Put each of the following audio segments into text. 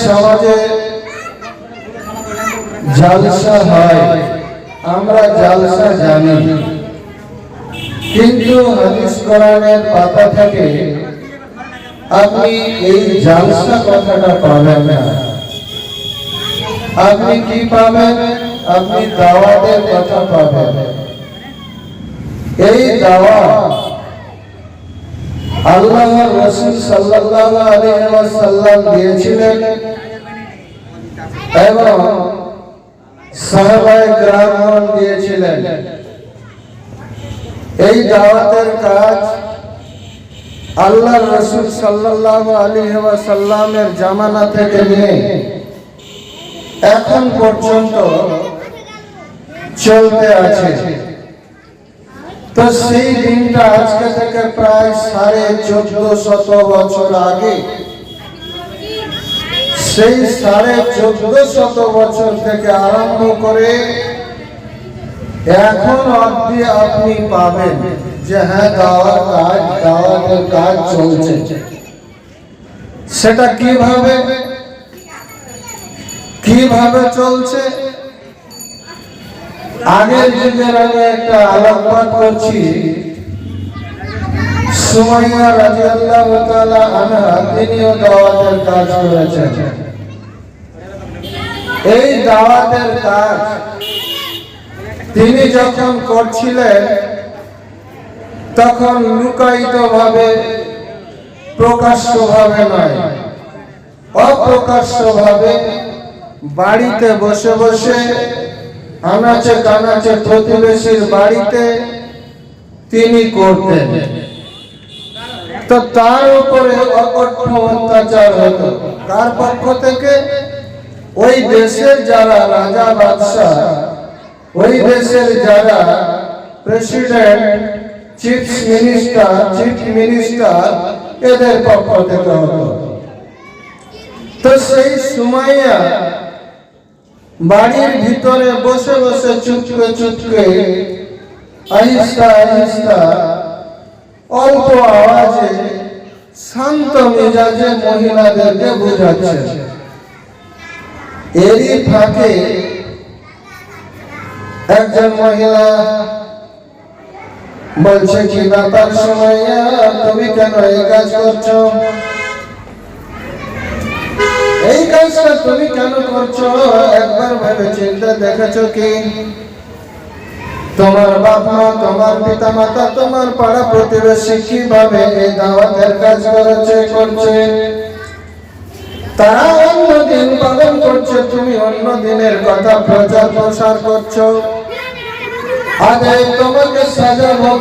সমাজে জলসা হয়, আমরা জলসা জানি, কিন্তু হাদিস কোরআনের পাতা থেকে আপনি এই জলসা কথাটা পাবেন না। আপনি কি পাবেন? আপনি দাওয়াতের কথা পাবেন। এই দাওয়াত আল্লাহর রাসূল সাল্লাল্লাহু আলাইহি ওয়াসাল্লাম দিয়েছিলেন এবং সাহাবায়ে কেরামগণ দিয়েছিলেন। এই দাওয়াতের কাজ আল্লাহর রাসূল সাল্লাল্লাহু আলাইহি ওয়াসাল্লামের জামানা থেকে নিয়ে এখন পর্যন্ত চলতে আছে। তো সেই দিনটা আজকে থেকে প্রায় 1450 বছর আগে, সেই 1450 বছর থেকে আরম্ভ করে এখন অবধি আপনি পাবেন যে হ্যাঁ দাওয়াতের কাজ চলছে। সেটা কিভাবে চলছে? আগের যুগের আমি একটা আলোকপাত করছি। সুমাইয়া রাদিয়াল্লাহু তাআলা আনহা তিনিও দাওয়াতের কাজ করেছেন। এই দাওয়াতের কাজ তিনি যখন করছিলেন তখন লুকায়িত ভাবে, প্রকাশ্য ভাবে নয়, অপ্রকাশ্য ভাবে বাড়িতে বসে বসে আনাচে কানাচে প্রতিবেশীর বাড়িতে তিনি করতেন। তো তার উপরে অকথ্য অত্যাচার হতো। কার পক্ষ থেকে? ওই দেশের যারা রাজা বাদশাহ, ওই দেশের যারা প্রেসিডেন্ট, চিফ মিনিস্টার, এদের পক্ষ থেকে হতো। তো সেই সুমাইয়া বাড়ির ভিতরে বসে বসে চুপকে আহিস্তা আহিস্তা অল্প আওয়াজে শান্ত মেজাজে মহিলাদেরকে বোঝাচ্ছে। এরই ফাঁকে একজন মহিলা বলছে কি ব্যাপার সুমাইয়া, তুমি কেন এই কাজ করছো? এই কাজটা তুমি কেন করছো? একবার ভেবে চিন্তে দেখেছো কি তোমার বাপ মা, তোমার পিতা মাতা, তোমার পাড়া প্রতিবেশী কিভাবে এই দাওয়াতের কাজ করছে? তারা অন্য দিন পালন করছে, তুমি অন্য দিনের কথা প্রচার প্রসার করছো। আগে তোমাকে সাজা ভোগ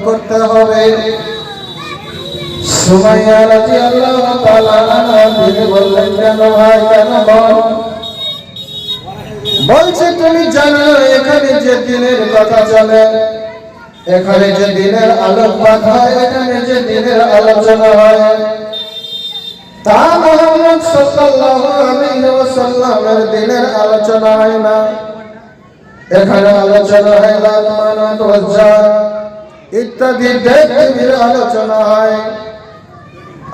করতে হবে, সুমাইয়া রাদিয়াল্লাহু তাআলা আনহা তিনি বললেন, কেন ভাই, কেন বল? বলছে তুমি জানো এখানে যে দিনের কথা চলে, এখানে যে দিনের আলোকপাত হয়, এখানে যে দিনের আলোচনা হয়, তা মুহাম্মদ সাল্লাল্লাহু আলাইহি ওয়াসাল্লামের দিনের আলোচনা হয় না। এখানে আলোচনা হয় লাত মানাত ওয়াজ্জা ইত্যাদি দেব-দেবীর আলোচনা হয়।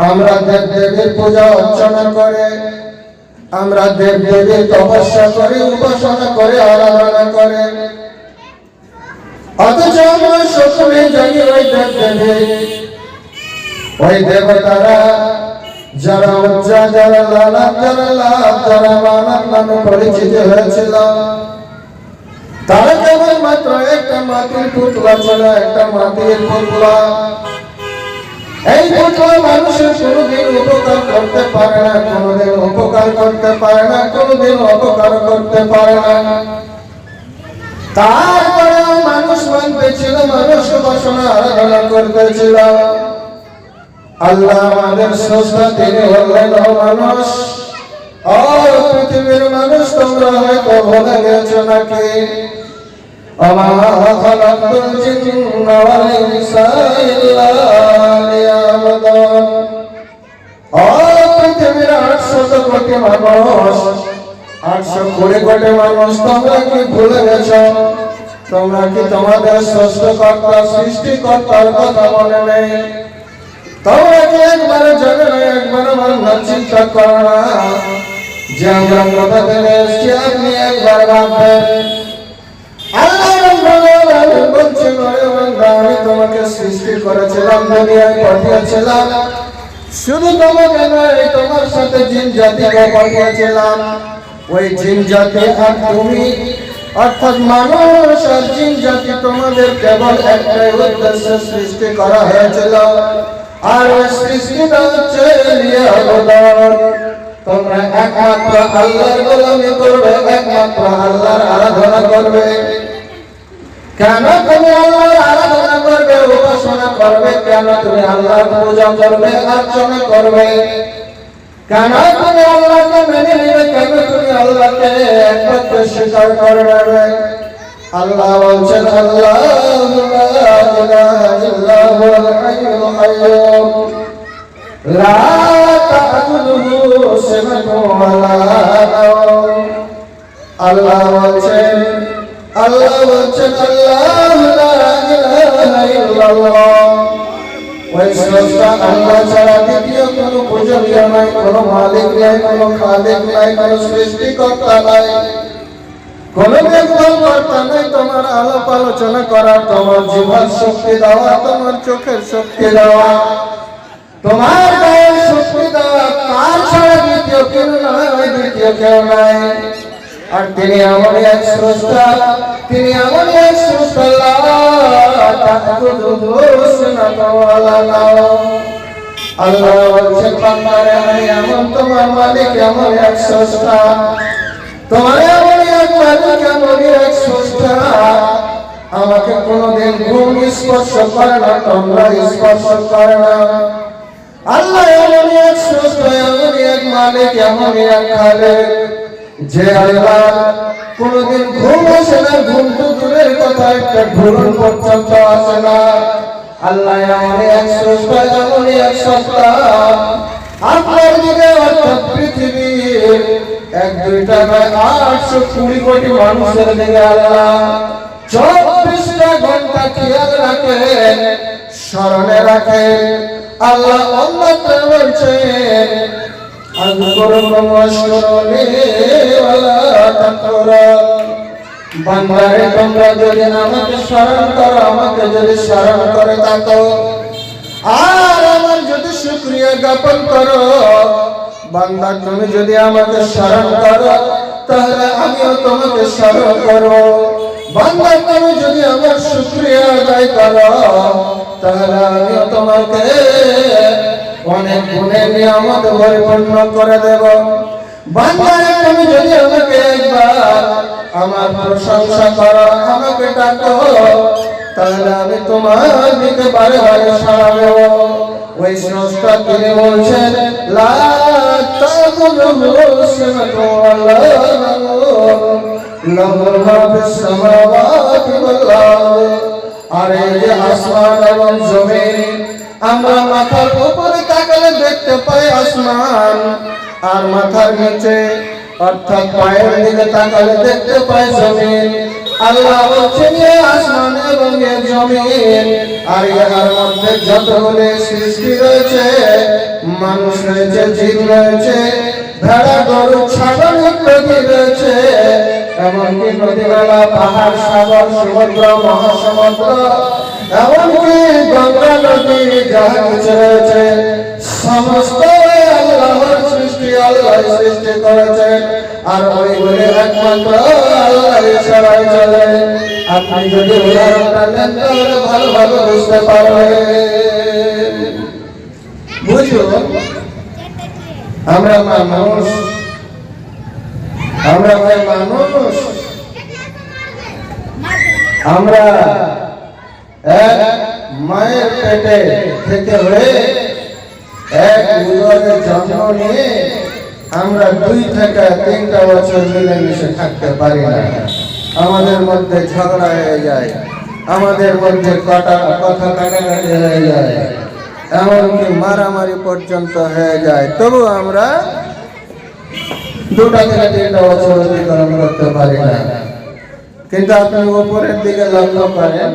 আমরা দেব-দেবীর পূজা অর্চনা করে, আমরা দেব-দেবীর তপস্যা করে, উপাসনা করে, আরাধনা করে, অথচ আমরা সকলে জানি ওই দেব-দেবী, ওই দেবতারা যারা উজ্জা, যারা লালাত, যারা লাত, যারা মানাত নামে পরিচিত হয়েছিল, তারা কেবলমাত্র একটা মাটির পুতলা ছিল, একটা মাটির পুতলা। এই পুতলা মানুষের কোনোদিন উপকার করতে পারে না, কোনোদিন উপকার করতে পারে না, কোনোদিন অপকার করতে পারে না। তারপরেও মানুষ মানতেছিল, মানুষ উপাসনা আরাধনা করতেছিল। আল্লাহ আমাদের স্রষ্টা, তিনি বললেন, ও মানুষ, ও পৃথিবীর মানুষ, তোমরা হয়তো ভুলে গেছো নাকি? আমা খালাকতুল জিন্না ওয়াল ইনসা ইল্লা লিয়াবুদুন। ও পৃথিবীর 800 কোটি মানুষ, 820 কোটি মানুষ, তোমরা কি ভুলে গেছো? তোমরা কি তোমাদের স্রষ্টাকর্তা, সৃষ্টিকর্তার কথা মনে নেই? তোমরা কি একবার জানো না, একবার ভাবনা চিন্তা করো না যে আমরা কোথা থেকে এসেছি? আপনি একবার ভাববেন। আল্লাহ রাব্বুল আলামিন বলছেন, ওরে বান্দা, আমি তোমাকে সৃষ্টি করেছিলাম, দুনিয়ায় পাঠিয়েছিলাম, শুধু তোমাকে নয়, তোমার সাথে জিন জাতিকে পাঠিয়েছিলাম। ওই জিন জাতি আর তুমি, অর্থাৎ মানুষ আর জিন জাতি, তোমাদের কেবল একটাই উদ্দেশ্যে সৃষ্টি করা হয়েছিল, আর ওই সৃষ্টিটা হচ্ছে লিয়াবুদুন। তোমরা একমাত্র আল্লাহর গোলামি করবে, একমাত্র আল্লাহর আরাধনা করবে। কেন তুমি আল্লাহর আরাধনা করবে, উপাসনা করবে? কেন তুমি আল্লাহর পূজা করবে, অর্চনা করবে? কেন তুমি আল্লাহকে মেনে নিবে? কেন তুমি আল্লাহকে একমাত্র স্বীকার করবে? আল্লাহ বলছেন, আল্লাহু লা ইলাহা ইল্লা হুয়াল হাইয়ুল কাইয়্যুম লা তা'খুযুহু সিনাতুন ওয়া লা নাওম। আল্লাহ বলছেন, আল্লাহু লা ইলাহা ইল্লাল্লাহ। ওই স্রষ্টা আল্লাহ ছাড়া দ্বিতীয় কোনো পূজনীয় নাই, কোনো মালিক নাই, কোনো খালিক নাই, কোনো সৃষ্টিকর্তা নাই, কোনো দেখভাল কর্তা নাই। তোমার আলাপ আলোচনা করা, তোমার জিহ্বার শক্তি দেওয়া, তোমার চোখের শক্তি দেওয়া, তোমার গায়ের শক্তি দেওয়া, তার ছাড়া দ্বিতীয় কেউ নাই, দ্বিতীয় কেউ নাই। আর তিনি এমন এক স্রষ্টা, তিনি এমন এক স্রষ্টা, আল্লাহ বলছেন, বান্দারে, আমি এমন তোমার মালিক, এমন এক স্রষ্টা, তোমার এমন এক মালিক, এমন এক স্রষ্টা, আমাকে কোনোদিন ঘুম স্পর্শ করে না, তোমরা স্পর্শ করে না। আল্লাহ এমন এক স্রষ্টা, এমন এক মালিক, এমন এক খালেক, যে আল্লাহ কোনদিন ঘুম আসে না, ঘুম তো দূরের কথা, একটা ঘুরন পর্যন্ত আসে না। আল্লাহ এমন এক স্রষ্টা, এমন এক সত্তা, আপনার দিকে অর্থাৎ পৃথিবীর 1-2টা নয়, 820 কোটি মানুষের দিকে আল্লাহ 24টা ঘন্টা খেয়াল রাখেন, স্মরণে রাখেন। আল্লাহ অন্যত্র বলছেন, বান্দারে, তোমরা যদি আমাকে স্মরণ করো, আমাকে যদি স্মরণ করে থাকো, আর আমার যদি শুকরিয়া জ্ঞাপন করো, বান্দা তুমি যদি আমাকে স্মরণ করো, তাহলে আমিও তোমাকে স্মরণ করব। বান্দা তুমি যদি আমার শুকরিয়া আদায় করো, তাহলে আমিও তোমাকে অনেক গুণের নিয়ামত পরিপূর্ণ করে দেব। বান্দারে, তুমি যদি আমাকে একবার আমার প্রশংসা করো, আমাকে ডাকো, তাহলে আমি তোমার দিকে বারে বারে সাড়া দেব। ওই স্রষ্টা তিনি বলছেন, লা তা'খুযুহু সিনাতুন ওয়া লা নাওম লাহু মা ফিস সামাওয়াতি ওয়াল আরদ। আর এই যে আসমান এবং জমিন, আমরা মাথার উপরে তাকালে দেখতে পাই আসমান, আর মাথার নিচে অর্থাৎ পায়ের দিকে তাকালে দেখতে পাই জমিন। আল্লাহ বলছেন, এই আসমান এবং এই জমিন আর এর মধ্যে যতগুলো সৃষ্টি রয়েছে, মানুষ রয়েছে, জিন রয়েছে, ভেড়া, গরু, ছাগল ইত্যাদি রয়েছে, এমনকি নদীনালা, পাহাড়, সাগর, সমুদ্র, মহাসমুদ্র, এমনকি গঙ্গা নদী, যা কিছু রয়েছে, সমস্ত আল্লাহর সৃষ্টি, আল্লাহ সৃষ্টি করেছেন। আর ওইগুলি একমাত্র আল্লাহর ইশারায় চলে। আপনি যদি উদাহরণটা নেন, তাহলে ভালোভাবে বুঝতে পারবেন। বুঝুন, আমরা মানুষ, আমরা মানুষ, আমরা এক মায়ের পেটে থেকে হয়ে এক উদরে জন্ম নিয়ে আমরা 2 থেকে 3টা বছর মিলেমিশে থাকতে পারি না। আমাদের মধ্যে ঝগড়া হয়ে যায়, আমাদের মধ্যে কথা কাটাকাটি হয়ে যায়, এমনকি মারামারি পর্যন্ত হয়ে যায়, তবু আমরা 2 থেকে 3টা বছর অতিক্রম করতে পারি না। কিন্তু আপনি উপরের দিকে লক্ষ্য করেন,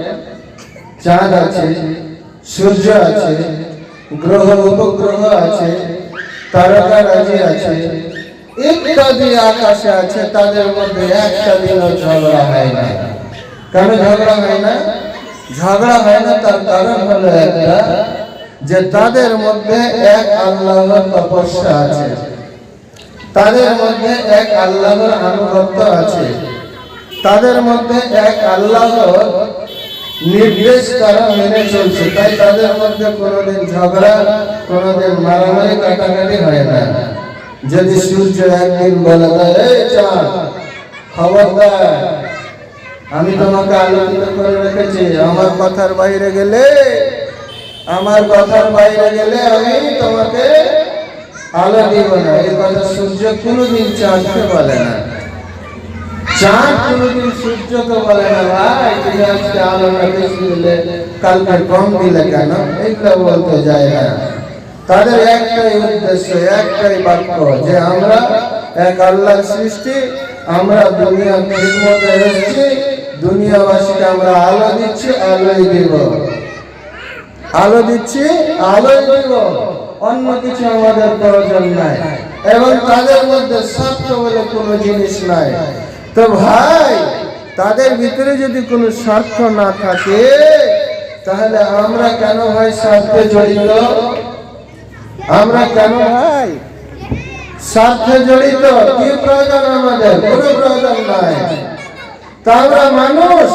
চাঁদ আছে, সূর্য আছে, গ্রহ উপগ্রহ আছে, তারকারাজি আছে, ইত্যাদি আকাশে আছে, তাদের মধ্যে একটা দিনও ঝগড়া হয় না। কেন ঝগড়া হয় না? ঝগড়া হয় না তার কারণ হলো একটা, যে তাদের মধ্যে এক আল্লাহর তপস্যা আছে, তাদের মধ্যে এক আল্লাহর আনুগত্য আছে, তাদের মধ্যে এক আল্লাহর নির্দেশ তারা মেনে চলছে। তাই তাদের মধ্যে কোনোদিন ঝগড়া, কোনোদিন মারামারি কাটাকাটি হয় না। যদি সূর্য একদিন বলে দেয়, এই চাঁদ খবরদার, আমি তোমাকে আলোকিত করে রেখেছি, আমার কথার বাইরে গেলে আমি তোমাকে আলো দিব না, এই কথা সূর্য কোনোদিন চাঁদকে বলে না। চাঁদ কোনোদিন সূর্যকে বলে না, ভাই তুমি আজকে আলোটা বেশি দিলে, কালকে কম দিলে কেন, এইগুলো বলতে যায় না। তাদের একটাই উদ্দেশ্য, একটাই বাক্য, যে আমরা এক আল্লাহর সৃষ্টি, আমরা দুনিয়ার খিদমতে এসেছি, দুনিয়াবাসীকে আমরা আলো দিচ্ছি, আলোই দিব, আলো দিচ্ছি, আলোই দিব, অন্য কিছু আমাদের প্রয়োজন নাই। এবং তাদের মধ্যে স্বার্থ বলে কোনো জিনিস নাই। তো ভাই, তাদের ভিতরে যদি কোনো স্বার্থ না থাকে, তাহলে আমরা কেন ভাই স্বার্থে জড়িত? আমরা কেন ভাই স্বার্থে জড়িত? কি প্রয়োজন আমাদের? কোনো প্রয়োজন নাই। তা আমরা মানুষ,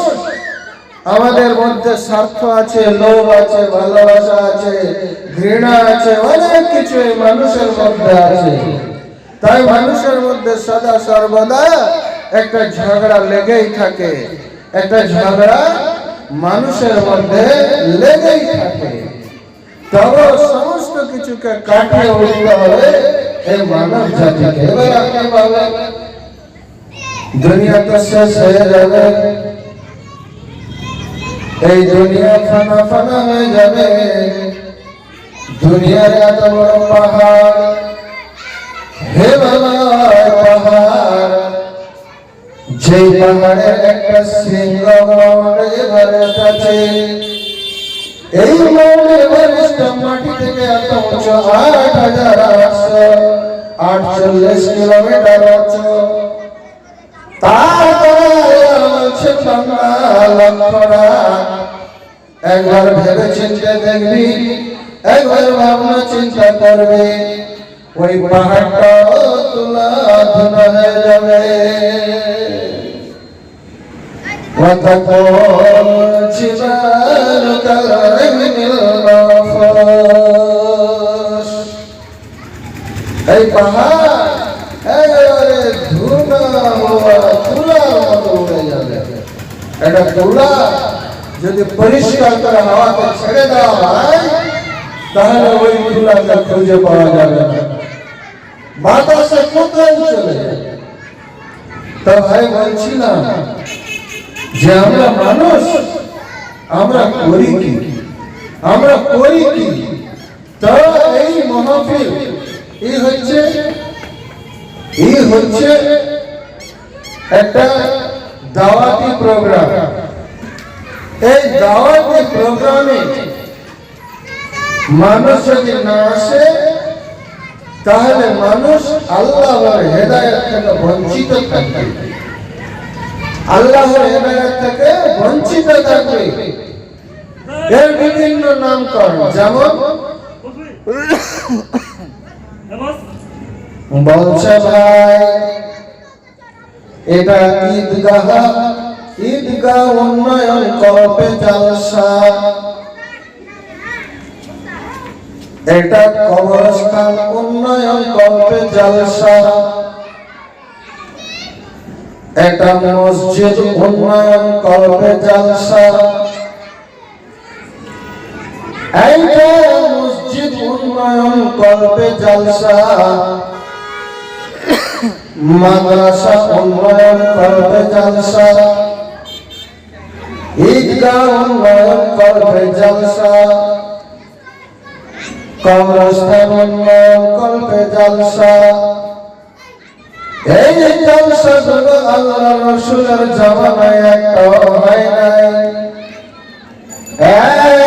আমাদের মধ্যে স্বার্থ আছে, লোভ আছে, ভালোবাসা আছে, ঘৃণা আছে, অনেক কিছু মানুষের মধ্যে আছে। তাই মানুষের মধ্যে সদা সর্বদা একটা ঝগড়া লেগেই থাকে, একটা ঝগড়া মানুষের মধ্যে লেগেই থাকে। তবে সমস্ত কিছুকে কাটিয়ে উঠতে হবে এই মানব জাতিকে। এবার আপনি ভাবেন, দুনিয়া তো শেষ হয়ে যাবে, এই দুনিয়া ফানা ফানা হয়ে যাবে। দুনিয়ার এত বড় পাহাড়, হে বাবা পাহাড়, যেই পাহাড়ের একটা সিংহ মাউন্ট এভারেস্ট আছে, এই মাউন্ট এভারেস্ট মাটি থেকে এত উঁচু ৮,৮৪৮ কিলোমিটার উঁচু। একবার ভেবে চিন্তে দেখবি, একবার ভাবনা চিন্তা করবে, ওই পাহাড়টা তুলা ধুলা হয়ে যাবে। এই পাহাড় একেবারে তুলার মতো উড়ে যাবে। এটা তুলা যদি পরিষ্কার করে হাওয়াতে ছেড়ে দেওয়া হয়, তাহলে ওই তুলাকে খুঁজে পাওয়া যাবে না, বাতাসে কোথায় চলে যাবে। তো ভাই বলছিলাম যে আমরা মানুষ, আমরা করি কি? তো এই মাহফিল, এই হচ্ছে একটা দাওয়াতি প্রোগ্রাম। এই দাওয়াতি প্রোগ্রামে মানুষ যদি না আসে, তাহলে মানুষ আল্লাহর হেদায়েত থেকে বঞ্চিত থাকবে, আল্লাহর হেদায়েত থেকে বঞ্চিত থাকবে। এর বিভিন্ন নামকরণ, যেমন বলছে ভাই এটা ঈদগাহ উন্নয়ন কল্পে জালসা, এটা কবরস্থান উন্নয়ন কল্পে জালসা, এটা মসজিদ উন্নয়ন কল্পে জালসা, এইটা মসজিদ উন্নয়ন কল্পে জালসা, মাদ্রাসা উন্নয়ন কল্পে জালসা, ঈদগাহ উন্নয়ন কল্পে জালসা, কবরস্থান উন্নয়ন কল্পে জালসা। এই জালসাগুলো আল্লাহ রাসূলের জামানায় একটাও হয় নাই,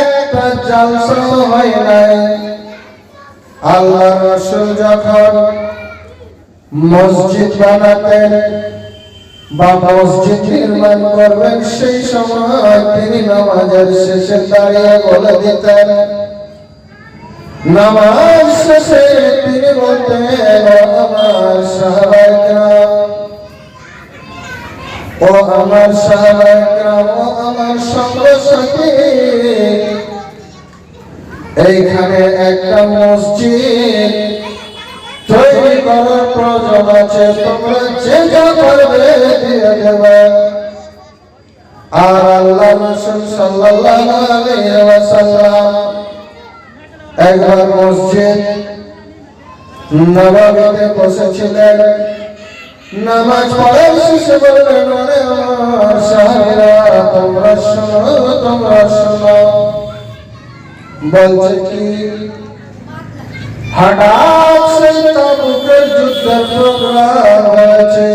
একটা জালসাও হয় নাই। আল্লাহ রাসূল যখন মসজিদ বানাতেন বা মসজিদ নির্মাণ করবেন, সেই সময় তিনি নামাজের শেষে দাঁড়িয়ে বলে দিতেন, নামাজ শেষে তিনি বলতেন, আমার সাহাবায়ে কেরাম, ও আমার সাহাবায়ে কেরাম, ও আমার সঙ্গী, এইখানে একটা মসজিদ তৈরি করার প্রয়োজন আছে, তোমরা যে যা পারবে দিয়ে দেবে। আর আল্লাহ রাসূল সাল্লাল্লাহু আলাইহি ওয়াসাল্লাম একবার মসজিদ নববীতে বসেছিলেন, নামাজ পড়ার শেষে বললেন, আরে আমার সাহাবীরা, তোমরা শোনো, তোমরা শোনো। বলছে কি, হঠাৎ সেই তাবুকের যুদ্ধের প্রোগ্রাম হয়েছে,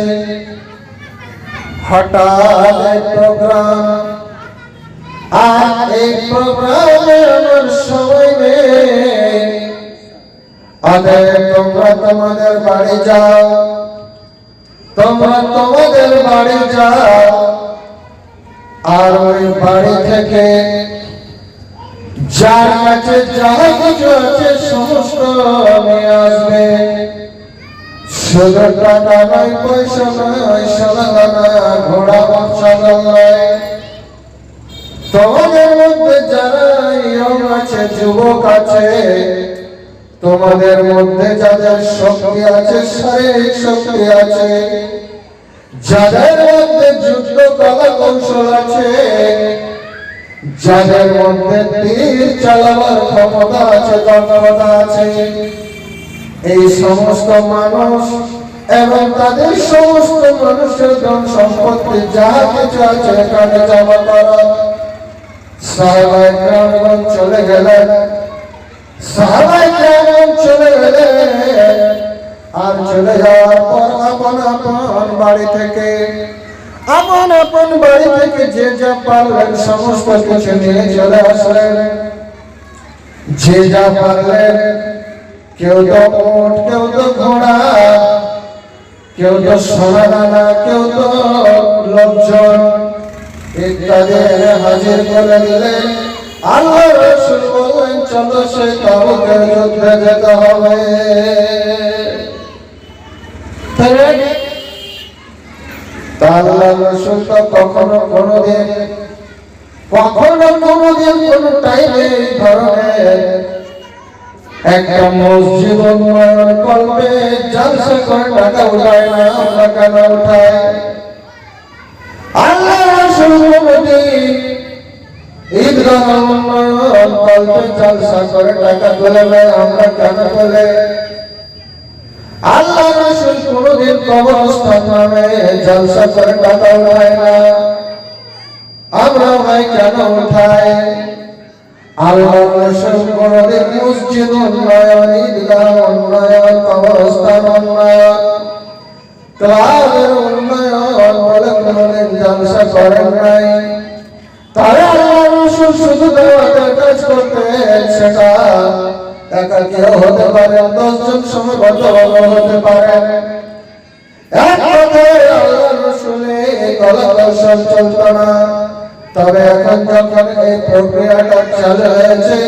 হঠাৎ এক প্রোগ্রাম, আর এই প্রোগ্রামে আমার সময় নেই, অতএব তোমরা তোমাদের বাড়ি যাও, তোমরা তোমাদের বাড়ি যাও, আর ওই বাড়ি থেকে যার কাছে যা কিছু আছে সমস্ত নিয়ে আসবে, শুধু টাকা নয়, পয়সা নয়, সোনা না, ঘোড়া বাচ্চা নয়। তোমাদের মধ্যে যারা ইয়ং আছে, যুবক আছে, তোমাদের মধ্যে যাদের শক্তি আছে, শারীরিক শক্তি আছে, যাদের মধ্যে যুদ্ধ কলা কৌশল আছে, যাদের মধ্যে তীর চালাবার ক্ষমতা আছে, দক্ষতা আছে, এই সমস্ত মানুষ এবং তাদের সমস্ত মানুষের ধন সম্পত্তি যা কিছু আছে এখানে জমা করা। সাহাবায়ে কেরাম চলে গেলেন, সাহাবায়ে কেরাম চলে গেলেন, আর চলে যাওয়ার পর আপন আপন বাড়ি থেকে যে যা পারলেন সমস্ত কিছু নিয়ে চলে আসলেন। যে যা পারলেন, কেউ তো উট, কেউ তো ঘোড়া, কেউ তো সোনা দানা, কেউ তো লোকজন ইত্যাদি হাজির করে দিলেন। আল্লাহ রাসূল বললেন, চলো সেই তাবুকের যুদ্ধে যেতে হবে। আল্লাহ রাসূল তো কখনো কোনোদিন কোন টাইমে এই ধরনের একটা মসজিদ উন্নয়ন করবে জলসা করে টাকা উঠায় না। আমরা কেন উঠাই? আল্লাহ রাসূল কোনোদিন ঈদগাহ উন্নয়ন করবে জলসা করে টাকা তুলে না। আমরা কেন তুলে? আল্লাহ রাসূল কোনোদিন কবরস্থান নামে জলসা করে টাকা উঠায় না। আমরা ভাই কেন উঠাই? আল্লাহ রাসূল কোনোদিন মসজিদ উন্নয়ন, ঈদগাহ উন্নয়ন, কবরস্থান উন্নয়ন, ক্লাবের উন্নয়ন বলে কোনোদিন জলসা করেন নাই। তারা আল্লাহ রাসূল শুধু দাওয়াতের কাজ করতেন, সেটা একাকিও হতে পারে, 10 জন সমবেতভাবে হতে পারে। এক কথায় আল্লাহ রাসূলের কলাকৌশল চলত না। তবে এখন যখন এই প্রক্রিয়াটা চালু হয়েছে,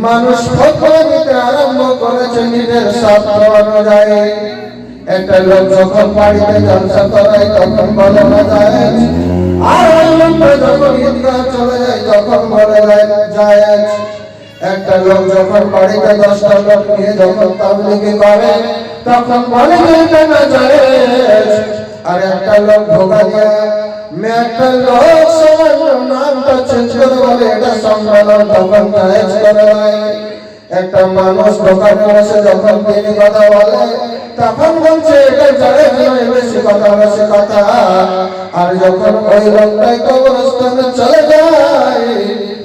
মানুষ ফতোয়া দিতে আরম্ভ করেছে নিজের স্বার্থ অনুযায়ী। একটা লোক যখন বাড়িতে জলসা করায় তখন বলে না জায়েজ, আর ওই লোকটা যখন ঈদগাহ চলে যায় তখন বলে জায়েজ। একটা লোক যখন বাড়িতে 10টা লোক নিয়ে যখন তাবলীগ করে তখন বলে এটা না জায়েজ। আর একটা লোক ধোঁকা দিয়ে একটা লোক সবার নামটা চেঞ্জ করে বলে এটা সম্মেলন, তখন জায়েজ করে দেয়। একটা মানুষ দোকানে বসে যখন তিনি কথা বলে তখন বলছে এটা জায়েজ নয়, বেশি কথা বেশি কথা। আর যখন ওই লোকটাই কবরস্থানে চলে যায়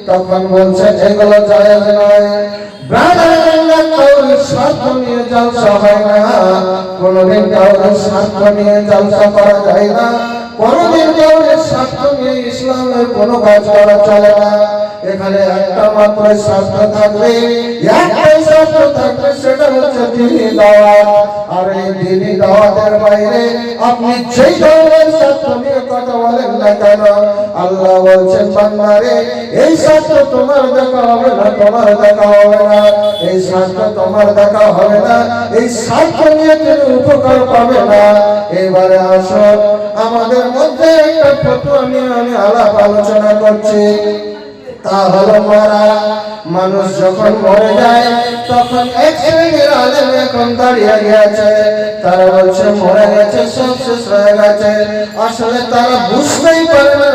তখন বলছে এগুলো জায়েজ নয়। কাউরির স্বার্থ নিয়ে জলসা হয় না, কোনদিন কাউরির স্বার্থ নিয়ে জলসা করা যায় না, কোনদিন কাউরির স্বার্থ নিয়ে ইসলামের কোনো কাজ করা চলে না। এখানে একটা মাত্র শর্ত থাকবে, একটাই শর্ত থাকবে, সেটা হচ্ছে দ্বীনি দাওয়াত। আর এই দ্বীনি দাওয়াতের বাইরে আপনি যেই ধরনের শর্ত নিয়ে কথা বলেন না কেন, আল্লাহ বলছেন বান্দারে এই শর্ত তোমার দেখা হবে না, তোমার দেখা হবে না, এই শর্ত তোমার দেখা হবে না, এই শর্ত নিয়ে তুমি উপকার পাবে না। এবারে আসো আমাদের মধ্যে একটা ফতোয়া নিয়ে আমি আলাপ আলোচনা করছি। তা হলো মরা। মানুষ যখন মরে যায় তখন এক শ্রেণীর আলেম এখন দাঁড়িয়ে গেছে, তারা বলছে মরে গেছে, সব শেষ হয়ে গেছে। আসলে তারা বুঝতেই পারে না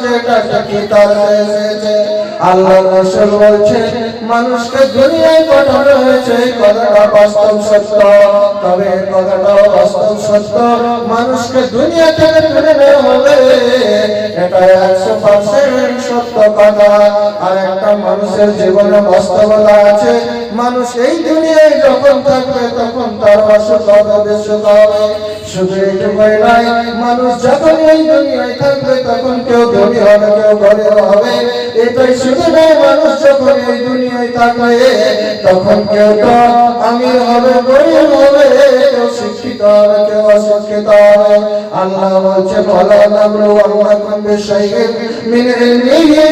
যে এটা কি তার হয়েছে। আল্লাহ রাসূল বলছে মানুষকে দুনিয়ায় পাঠানো হয়েছে, এই কথাটা বাস্তব সত্য। তবে এই কথাটা বাস্তব সত্য, মানুষকে দুনিয়া থেকে তুলে নেওয়া হবে, এটা 100% সত্য কথা। আর একটা মানুষের জীবনে বাস্তবতা আছে, মানুষ এই দুনিয়ায় যখন থাকবে তখন তার অসুখ হবে, বিসুখ হবে। শুধু এইটুকুই নয়, মানুষ যখন এই দুনিয়ায় থাকবে তখন কেউ ধনী হবে, কেউ গরিব হবে। এটাই শুধু নয়, মানুষ যখন এই দুনিয়ায় থাকবে তখন কেউ তো আমির হবে, গরিব হবে, কেউ শিক্ষিত হবে, কেউ অশিক্ষিত হবে। আল্লাহ বলছে ওয়ালা নাবলুওয়ান্নাকুম বিশাইইন মিন ইলমিহি।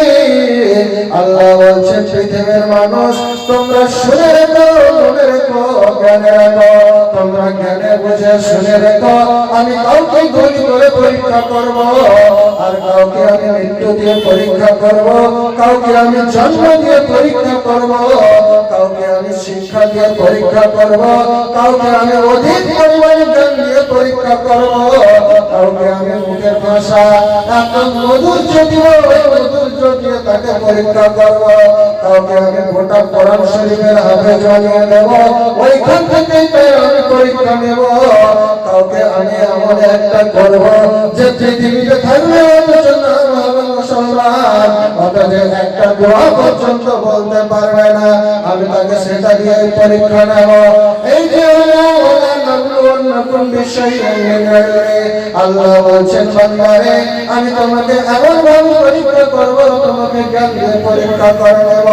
আল্লাহ বলছে পৃথিবীর মানুষ তোমরা শুনে রেখো, মনে রেখো, জ্ঞানে রেখো, তোমরা জ্ঞানে বুঝে শুনে রেখো। আমি কাউকে ধনী করে পরীক্ষা করব, আর কাউকে আমি মৃত্যু দিয়ে পরীক্ষা করব, কাউকে আমি জন্ম দিয়ে পরীক্ষা করব, কাউকে আমি শিক্ষা দিয়ে পরীক্ষা করব, কাউকে আমি অধিক পরিমাণে জ্ঞান দিয়ে পরীক্ষা করব, কাউকে আমি মুখের ভাষা একদম মধুর্য দিব, মধুর্য দিয়ে তাকে পরীক্ষা করব, কাউকে আমি গোটা কোরআন শরীফের হাফেজ বানিয়ে দেব, ওইখান থেকেই আমি পরীক্ষা নেব, কাউকে আমি এমন একটা করব যে পৃথিবীতে থাকবে অথচ নাম হবে মুসলমান, অথচ একটা দোয়া পর্যন্ত বলতে পারবে না, আমি তাকে সেটা দিয়ে পরীক্ষা নেব। এই যে আল্লাহ বলছেন বান্দারে আমি তোমাকে এমন ভাবে পরীক্ষা করব, তোমাকে জ্ঞান দিয়ে পরীক্ষা করে নেব।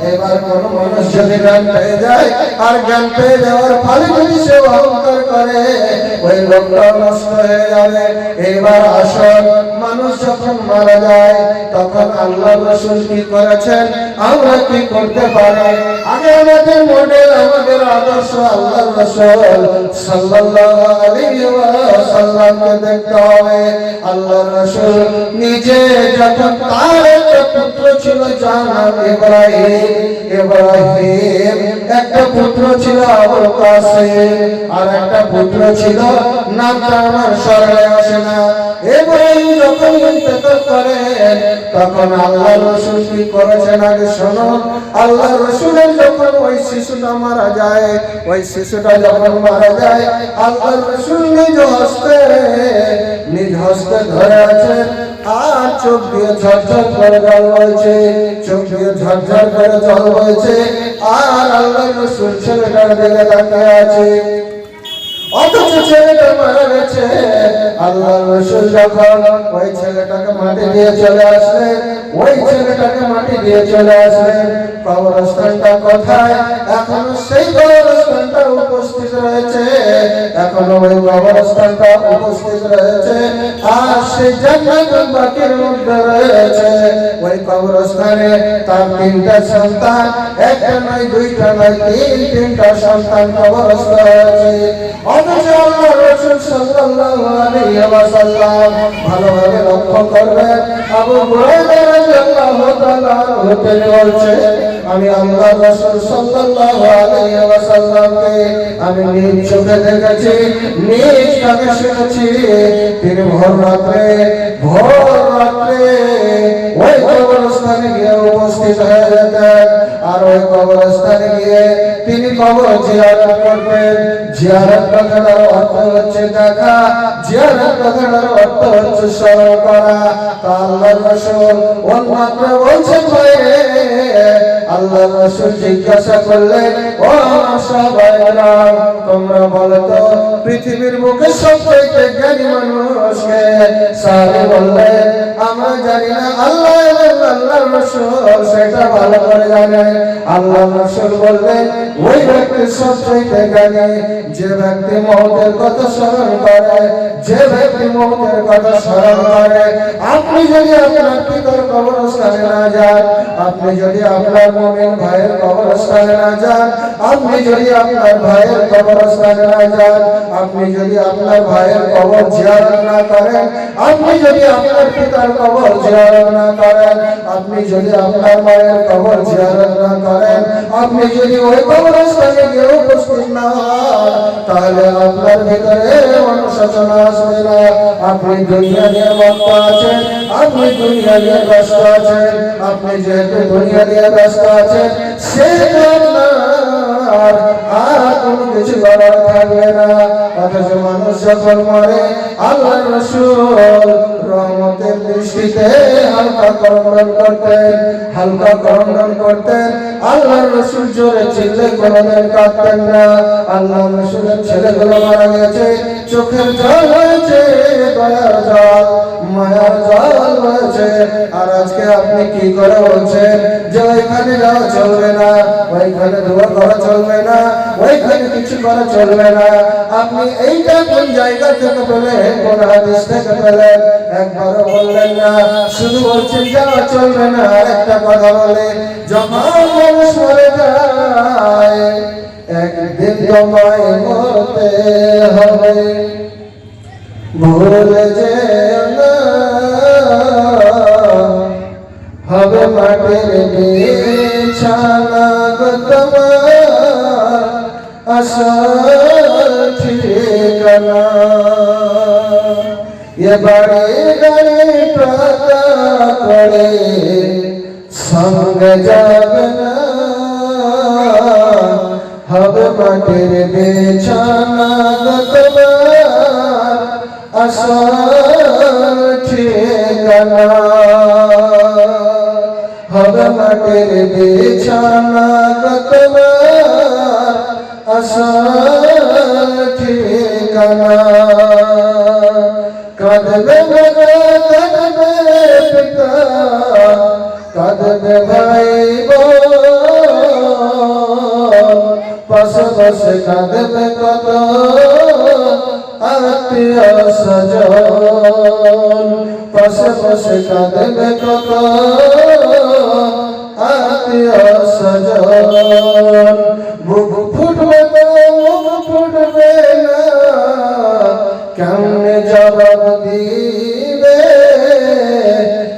এবার কোন মানুষ যদি জ্ঞান পেয়ে যায় আর জ্ঞান পেয়ে যাওয়ার ফলে যদি সে অহংকার করে, ওই লোকটা নষ্ট হয়ে যাবে। এবার আসল মানুষ যখন মারা যায় তখন আল্লাহ রাসূল কি করেছেন, আমরা কি করতে পারি? আগে আমাদের মডেল, আমাদের আদর্শ আল্লাহ রাসূল সাল্লাল্লাহু আলাইহি ওয়াসাল্লামকে দেখতে হবে। আল্লাহ রাসূল নিজে যখন তার একটা পুত্র ছিল যার নাম ইব্রাহিম, একটা পুত্র ছিল আবুল কাসিম, আর একটা পুত্র ছিল নামটা আমার স্মরণে আসে না। ইব্রাহিম যখন ইন্তেকাল করেন তখন আল্লাহ রাসূল কি করেছেন আগে শোনো। আল্লাহ রাসূলের যখন ওই শিশুটা মারা যায়, ওই শিশুটা যখন মারা যায় আল্লাহ রাসূল নিজ হস্তে ধরে আছেন, আর চোখ দিয়ে ঝরঝর করে জল বইছে, চোখ দিয়ে ঝরঝর করে জল বইছে, আর আল্লাহ রাসূল ছেলেটার দিকে তাকিয়ে আছে, অথচ ছেলেটা মারা গেছে। আল্লাহ রাসূল যখন ওই ছেলেটাকে মাটি দিয়ে চলে আসলেন, ওই ছেলেটাকে মাটি দিয়ে চলে আসলেন, কবরস্থানটা কোথায়? এখনো সেই কবরস্থানটা উপস্থিত রয়েছে, এখনো ওই কবরস্থানটা উপস্থিত রয়েছে, আর সেই জান্নাতুল বাকির মধ্যে রয়েছে। ওই কবরস্থানে তার তিনটা সন্তান, একটা নয়, দুইটা নয়, তিনটা সন্তান কবরস্থ হয়েছে। অথচ আল্লাহ রাসূল সাল্লাল্লাহু আলাইহি ওয়াসাল্লাম ভালোভাবে লক্ষ্য করবেন, আবু হুরায়রা রাদিয়াল্লাহু তাআলা তিনি বলছেন আমি আল্লাহ রাসূল সাল্লাল্লাহু আলাইহি ওয়াসাল্লামকে আমি নিজ চোখে দেখেছি, নিজ কানে শুনেছি। তিনি ভোর রাতে ওই কবরস্থানে গিয়ে উপস্থিত হয়ে যেতেন, আর ওই কবরস্থানে গিয়ে তিনি কবর জিয়ারত করতেন। জিয়ারত কথাটার অর্থ হচ্ছে দেখা, জিয়ারত কথাটার অর্থ হচ্ছে স্মরণ করা। তা আল্লাহ রাসূল অন্যত্র বলছেন ভাইরে, আল্লাহ রাসূল জিজ্ঞাসা করলেন ও সাহাবায়েরা তোমরা বলো তো পৃথিবীর বুকে সবচেয়ে জ্ঞানী মানুষ কে? সাহাবী বললেন আমরা জানি না, আল্লাহ এবং আল্লাহর রাসূল সেটা ভালো করে জানে। আল্লাহর রাসূল বললেন, ওই ব্যক্তি সবচেয়ে জ্ঞানী যে ব্যক্তি মওতের কথা স্মরণ করে, যে ব্যক্তি মওতের কথা স্মরণ করে। আপনি যদি আপনার পিতার কবরস্থানে না যান, আপনি যদি আপনার মুমিন ভাইয়ের কবরস্থানে না যান, আপনি যদি আপনার ভাইয়ের কবরস্থানে না যান, আপনি যদি আপনার ভাইয়ের কবর জিয়ারত না করেন, আপনি যদি আপনার পিতার কবর জিয়ারত না করেন, আপনি যদি আপনার মায়ের কবর জিয়ারত না করেন, আপনি যদি ওই কবরস্থানে গিয়ে উপস্থিত না হন, তাহলে আপনার ভিতরে অনুশোচনা আসবে না। আপনি দুনিয়া নিয়ে মত্ত আছেন, আপনি দুনিয়া নিয়ে ব্যস্ত আছেন। আপনি যেহেতু দুনিয়া নিয়ে ব্যস্ত আছেন, সেহেতু আপনার আর কোনো কিছু করার থাকবে না। অথচ মানুষ যখন মরে, আল্লাহর রাসূল রহমতের দৃষ্টিতে হালকা করণ করতেন, হালকা করণ করতেন। আল্লাহর রাসূল জোরে চিল্লে কোনোদিন কাঁদতেন না। আল্লাহর রাসূলের ছেলেগুলো মারা গেছে, চোখের জল হয়েছে, দয়ার জল, মায়ার জল হয়েছে। আর আজকে আপনি কি করে বলছেন যে ওইখানে যাওয়া চলবে না, ওইখানে দোয়া করা চলবে না, ওইখানে কিছু করা চলবে না? আপনি এইটা কোন জায়গা থেকে পেলেন, কোন হাদিস থেকে পেলেন? একবারও বললেন না, শুধু বলছেন যাওয়া চলবে না। একটা কথা বলেন, যখন মানুষ মরে যায়, একদিন তোমায় মরতে হবে, ভুলে যেও না, হবে মাটির বিছানা গো তোমার আসল ঠিকানা। এ বাড়ি গাড়ি পাতা করে সঙ্গে যাবে না, হবে মাটির বিছানা গো তোমার আসল ঠিকানা। হবে মাটির বিছানা গো তোমার আসল ঠিকানা। কাঁদবে বাবা, কাঁদবে পিতা, কাঁদবে ভাই বোন, পাশে পাশে কাঁদবে কত আত্মীয় স্বজন, পাশে পাশে কাঁদবে কত আত্মীয় স্বজন। বুক ফুটবে তো মুখ ফুটবে না, কেমনে জবাব দিবে,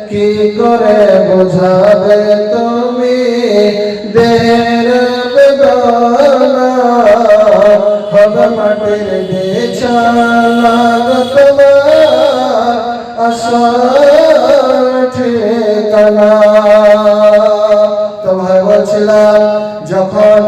কি করে বোঝাবে তুমি দেহের বেদনা। হবে মাটির বিছানা গো তোমার আসল ঠিকানা। তো ভাই বলছিলাম, যখন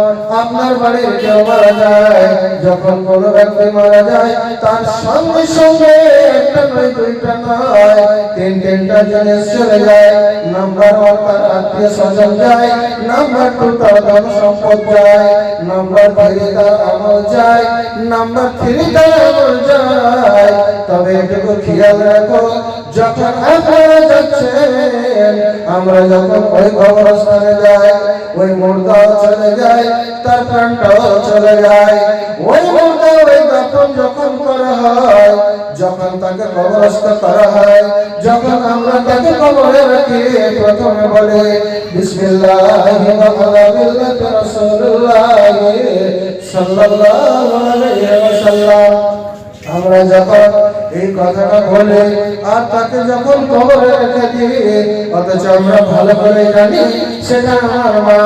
আপনার বাড়ির কেউ মারা যায়, যখন কোনো ব্যক্তি মারা যায়, তার সঙ্গে সঙ্গে একটা নয়, দুইটা নয়, তিনটা জিনিস চলে যায়। নাম্বার 1 তার আত্মীয় স্বজন যায়, নাম্বার 2 তার ধন সম্পদ যায়, নাম্বার 3 তার আমল যায়, নাম্বার 3 তার আমল যায়। তবে এটুকু খেয়াল রাখো, যখন আপনারা যাচ্ছেন, আমরা যখন ওই কবরস্থানে যাই, ওই মুর্দাও চলে যায়, তার প্রাণটাও চলে যায়। ওই মুর্দা ওই দাফন যখন করা হয়, যখন তাকে কবরস্থ করা হয়, যখন আমরা তাকে কবরে রাখি, প্রথমে বলে বিসমিল্লাহি ওয়া আলা মিল্লাতি রাসূলুল্লাহ সাল্লাল্লাহু আলাইহি ওয়াসাল্লাম। আমরা যখন এই কথাটা বলে আর তাকে যখন কবরে রেখে দিই, অথচ আমরা ভালো করে জানি সেটা আমার মা,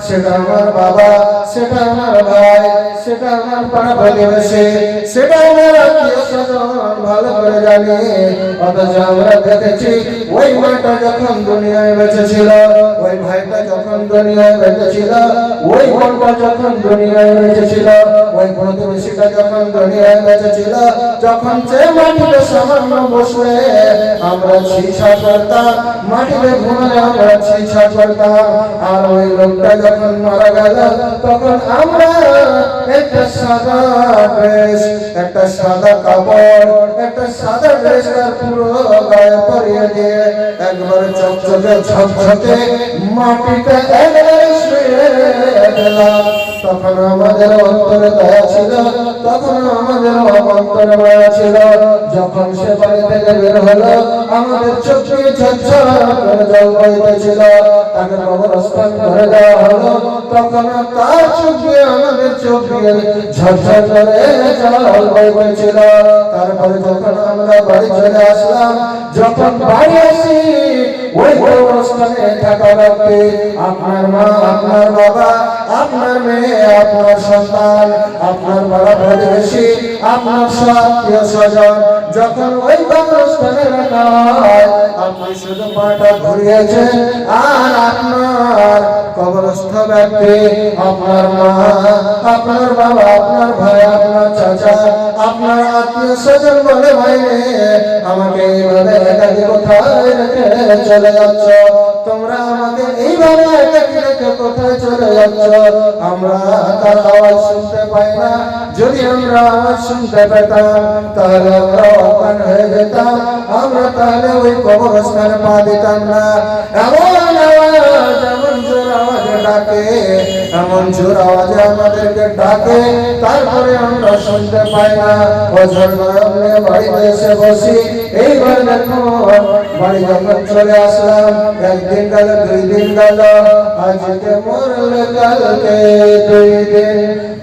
সেটা আমার বাবা, সেটা আমার ভাই, সেটা আমার পাড়া প্রতিবেশী, সেটা আমার আত্মীয় স্বজন, ভালো করে জানি। অথচ আমরা দেখেছি ওই মাটা যখন দুনিয়ায় বেঁচে ছিল, ওই ভাইটা যখন দুনিয়ায় বেঁচে ছিল, ওই বোনটা যখন দুনিয়ায় বেঁচে ছিল, ওই প্রতিবেশীটা যখন দুনিয়ায় বেঁচে ছিল, যখন সে মাটিতে সামান্য বসলে আমরা ছিছা করতাম, মাটিতে ঘুমালে আমরা ছিছা করতাম। আর ওই লোকটা যখন মারা গেল, তখন আমরা একটা সাদা ড্রেস, একটা সাদা কাপড়, একটা সাদা ড্রেস তার পুরো গায়ে পরিয়ে দিয়ে একবারে চকচকে ঝকঝকে মাটিতে একবারে শুয়ে দিলাম। তখন আমাদের অন্তরে দয়া ছিল, তখন আমাদের অন্তরে মায়া ছিল। যখন সে বাড়ি থেকে বের হলো আমাদের চোখ দিয়ে ঝরঝর করে জল বইতেছিল। তাকে কবরস্থান করে দেওয়া হলো, তখন তার চোখ দিয়ে আমাদের চোখ দিয়ে ঝরঝর করে জল বইতেছিল। তারপরে যখন আমরা বাড়ি চলে আসলাম, যখন বাড়ি আসি ওই কবরস্থানে থাকা ব্যক্তি, আপনার মা, আপনার বাবা, আপনার মেয়ে, আপনার সন্তান, আপনার বড় প্রতিবেশী, আপনার আত্মীয় স্বজন যখন ওই কবরস্থানে রাখা হয়, আপনি শুধু পাটা ঘুরিয়েছেন আর আপনার কবরস্থ ব্যক্তি, আপনার মা, আপনার বাবা, আপনার ভাই, আপনার চাচা, আপনার আত্মীয় স্বজন বলে ভাই আমাকে এইভাবে একাকি কোথায় রেখে চলে যাচ্ছ, তোমরা আমাকে এইভাবে একাকি রেখে কোথায় চলে যাচ্ছ? আমরা তার আওয়াজ শুনতে পাই না। যদি আমরা আওয়াজ শুনতে পেতাম তাহলে আমরা অজ্ঞান হয়ে যেতাম, আমরা তাহলে ওই কবরস্থানে পা দিতাম না। এমন আওয়াজ, এমন জোর আওয়াজে ডাকে, এমন জোর আওয়াজে আমাদেরকে ডাকে, তারপরে আমরা শুনতে পাই না। বছর আমরা বাড়িতে এসে বসি, এইবার দেখো বাড়ি যখন চলে আসলাম, একদিন গেল, 2 দিন গেল, আজকে মরলে কালকে 2 দিন,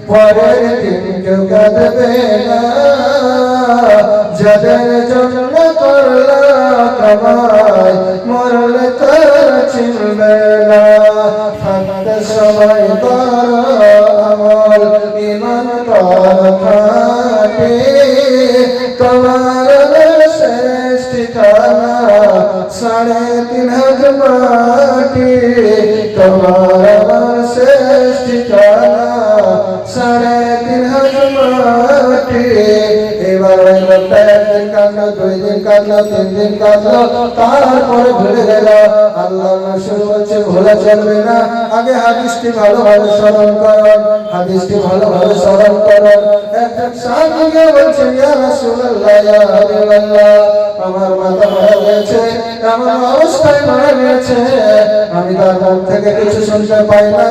পরের দিন কেউ কাঁদবে না। যাদের জন্য করলা কামাই মরলে তার চিনবে না। থাকতে সময় কর আমল, ইমান কর খাটি, তোমার শেষ ঠিকানা 3.5 মাটি, তোমার শেষ ঠিকানা 3.5 মাটি। এবার ওই লোকটা 1 দিন কাঁদলো, 2 দিন কাঁদলো, 3 দিন কাঁদলো, তারপরে ভুলে গেল। আল্লাহ রাসূল বলছে ভুলে চলবে না, আগে হাদিসটি ভালোভাবে স্মরণ করুন, হাদিসটি ভালোভাবে স্মরণ করুন। একটা সাহাবী বলছে ইয়া রাসূলুল্লাহ, ইয়া হাবিবাল্লাহ, আমার মাথা মারা গেছে, এমন অবস্থায় মারা গেছে আমি তার মুখ থেকে কিছু শুনতে পাই না।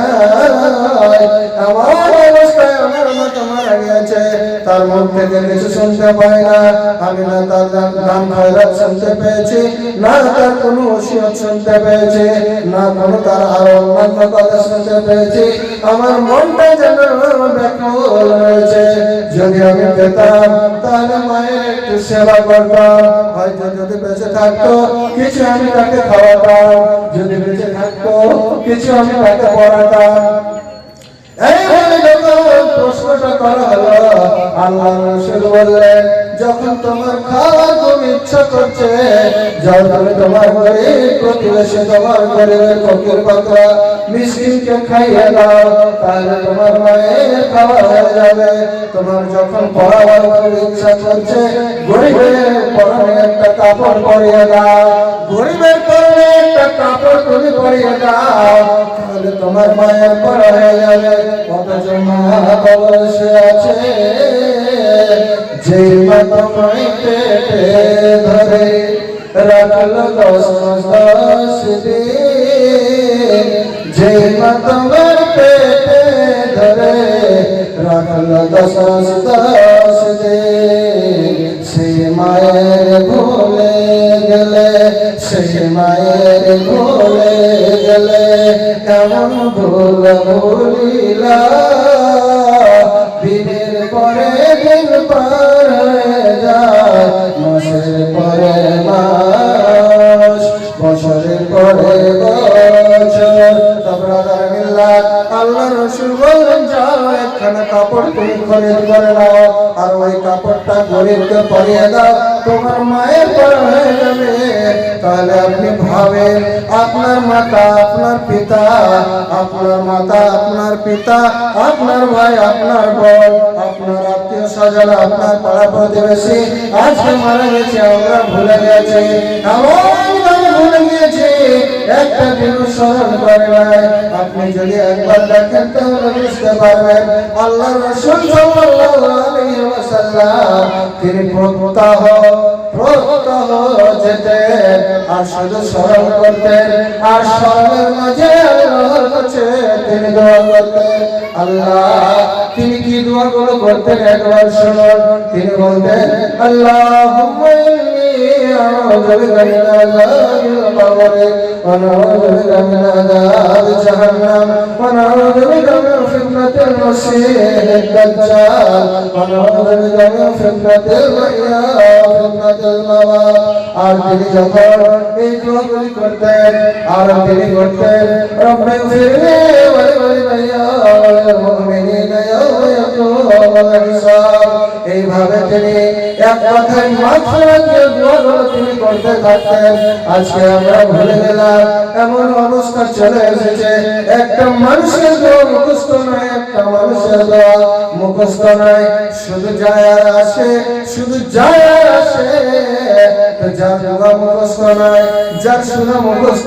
আমার অবস্থায় আমার মাথা মারা গেছে, তার মুখ থেকে কিছু শুনতে পাই না। আমি না তার নাম খয়রাত শুনতে পেয়েছি, না তার কোনো ওসিয়ত শুনতে পেয়েছি, না কোনো তার আর অন্যান্য কথা শুনতে পেয়েছি। আমার মনটা যেন ব্যাকুল হয়েছে। যদি আমি পেতাম তাহলে মায়ের একটু সেবা করতাম, হয়তো যদি বেঁচে থাকতো কিছু আমি তাকে খাওয়াতাম, যদি বেঁচে থাকতো কিছু আমি তাকে পড়াতাম। এইভাবে যখন প্রশ্নটা করা হলো, আল্লাহ রাসূল বললেন যখন তোমার খাওয়ার খুব ইচ্ছা করছে, যাও তুমি তোমার গরিব প্রতিবেশী, তোমার গরিবের ফকির বাচ্চা মিসকিনকে খাইয়ে দাও, তাহলে তোমার মায়ের খাওয়া হয়ে যাবে। তোমার যখন পড়াবার খুব ইচ্ছা করছে, গরিবের পরনে একটা কাপড় পরিয়ে দাও, গরিবের পরনে একটা কাপড় তুমি পরিয়ে দাও, তাহলে তোমার মায়ের পড়া হয়ে যাবে। অথচ মা বসে আছে, যে মা তোমায় পেটে ধরে রাখলো 10 মাস 10 দিন, যে মা তোমার পেটে ধরে রাখলো 10 মাস 10 দিন, সে মায়ের ভুলে গেলে, সে মায়ের ভুলে গেলে কেমন ভুল ভুলিলা, দিনের পরে দিন পার হয়ে যায়, মাসের পরে মাস, বছরের পরে বছর। আল্লাহ রাসূল বললেন যাও একখানা কাপড় তুমি খরিদ করে নাও, আর ওই কাপড়টা গরিবকে পরিয়ে দাও, তোমার মায়ের পর হয়ে যাবে। তাহলে আপনি ভাবেন আপনার মাতা, আপনার পিতা, আপনার মাতা, আপনার পিতা, আপনার ভাই, আপনার বোন, আপনার আত্মীয় স্বজন, আপনার পাড়া প্রতিবেশী আজকে মারা গেছে, আমরা ভুলে গেছি, এমন ভুলে গিয়েছি একটা দিন স্মরণ করে নাই। আপনি যদি একবার দেখেন তাহলে বুঝতে পারবেন আল্লাহ রাসূল সাল্লাল্লাহু আলাইহি ওয়াসাল্লাম তিনি প্রত্যহ যেতেন আর শুধু স্মরণ করতেন, আর স্মরণের মাঝে আল্লাহর কাছে তিনি দোয়া করতেন। আল্লাহ তিনি কি দোয়াগুলো করতেন একবার শুনুন। তিনি বলতেন আল্লাহুম্মা ইন্নী আউযু বিকা মিন আযাবিল কবর ওয়া নাউযু বিকা মিন আযাবি জাহান্নাম ওয়া নাউযু বিকা মিন ফিতনাতিল মাসীহিদ দাজ্জাল ওয়া নাউযু বিকা মিন ফিতনাতিল মাহইয়া ওয়া ফিতনাতিল মামাত। আর তিনি যখন এই দোয়াগুলি করতেন আর তিনি করতেন রব্বি ফিরনি ওয়া লিওয়ালিদাইয়া ওয়া লিল মুমিনিনা ইয়াওমা ইয়াকুমুল হিসাব। এইভাবে তিনি এক কথায় মাথা দোয়াগুলো তিনি করতে থাকতেন। আজকে আমরা ভুলে গেলাম, এমন অবস্থা চলে এসেছে একটা মানুষের দোয়া মুখস্থ নয়, একটা মানুষের দোয়া মুখস্থ নয়, শুধু যায় আর আসে, শুধু যায় আর আসে। যার দোয়া মুখস্থ নয়, যার শোনা মুখস্থ